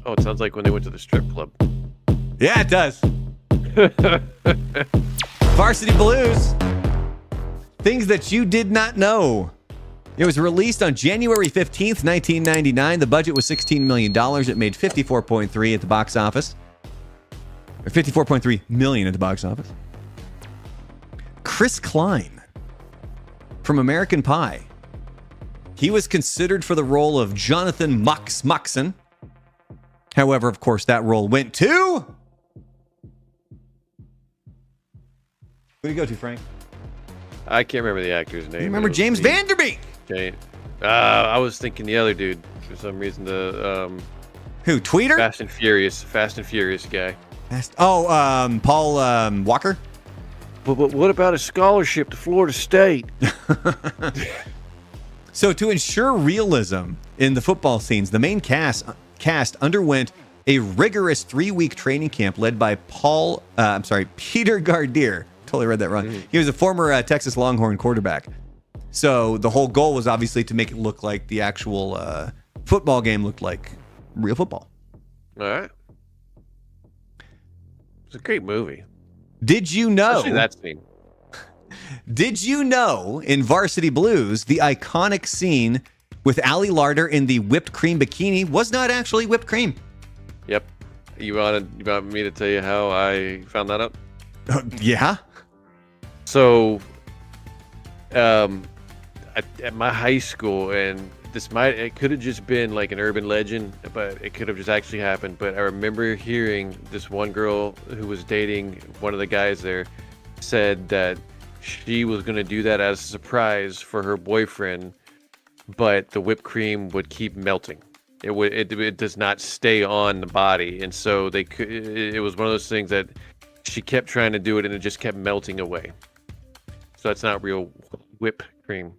Oh, it sounds like when they went to the strip club. Yeah, it does. Varsity Blues. Things that you did not know. It was released on January 15th, 1999. The budget was $16 million. It made $54.3 at the box office. Or $54.3 million at the box office. Chris Klein from American Pie. He was considered for the role of Jonathan Moxon. However, of course, that role went to... Who do you go to, Frank? I can't remember the actor's name. You remember James Van Der Beek? Okay. I was thinking the other dude for some reason. The Who? Tweeter? Fast and Furious guy. Paul Walker. But what about a scholarship to Florida State? So to ensure realism in the football scenes, the main cast underwent a rigorous 3-week training camp led by Peter Gardier. Totally read that wrong. He was a former Texas Longhorn quarterback. So the whole goal was obviously to make it look like the actual football game looked like real football. All right. It's a great movie. Did you know? Especially that scene. Did you know in Varsity Blues, the iconic scene with Allie Larder in the whipped cream bikini was not actually whipped cream? Yep. You want me to tell you how I found that out? Yeah. So, at my high school, and it could have just been like an urban legend, but it could have just actually happened. But I remember hearing this one girl who was dating one of the guys there said that she was going to do that as a surprise for her boyfriend, but the whipped cream would keep melting. It does not stay on the body, and so it was one of those things that she kept trying to do it, and it just kept melting away. So that's not real whipped cream.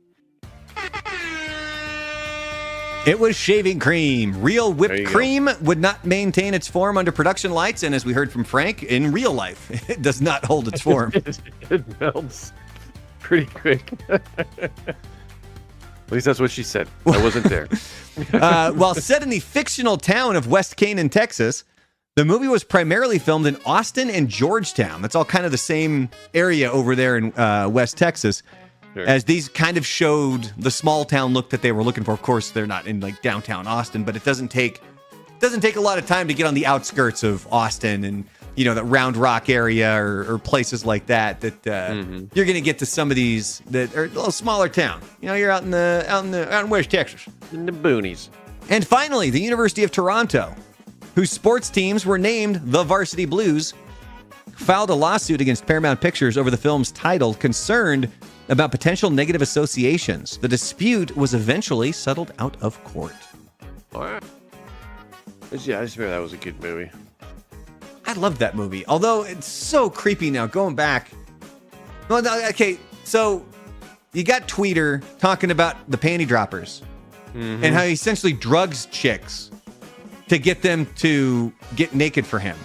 It was shaving cream. Real whipped cream would not maintain its form under production lights, and as we heard from Frank, in real life, it does not hold its form. It melts pretty quick. At least that's what she said. I wasn't there. While set in the fictional town of West Canaan, Texas, the movie was primarily filmed in Austin and Georgetown. That's all kind of the same area over there in West Texas. Sure. As these kind of showed the small town look that they were looking for. Of course, they're not in like downtown Austin, but it doesn't take a lot of time to get on the outskirts of Austin and that Round Rock area or places like that. You're going to get to some of these that are a little smaller town. You're out in West Texas, in the boonies. And finally, the University of Toronto, whose sports teams were named the Varsity Blues, filed a lawsuit against Paramount Pictures over the film's title, concerned about potential negative associations. The dispute was eventually settled out of court. All right. Yeah, I just remember that was a good movie. I loved that movie, although it's so creepy now, going back. Well, okay, so you got Tweeter talking about the panty droppers and how he essentially drugs chicks to get them to get naked for him.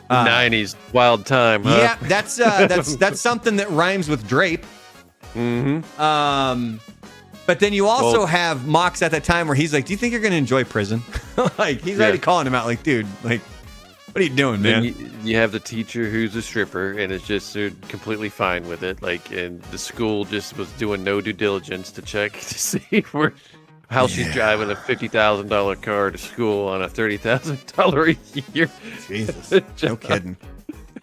90s wild time, huh? Yeah, that's something that rhymes with drape. But then you also have Mox at that time where he's like, "Do you think you're going to enjoy prison?" Like he's already calling him out, like, "Dude, like, what are you doing, man?" You have the teacher who's a stripper, and it's just they're completely fine with it. Like, and the school just was doing no due diligence to check to see how she's driving a $50,000 car to school on a $30,000 a year. Jesus, no kidding.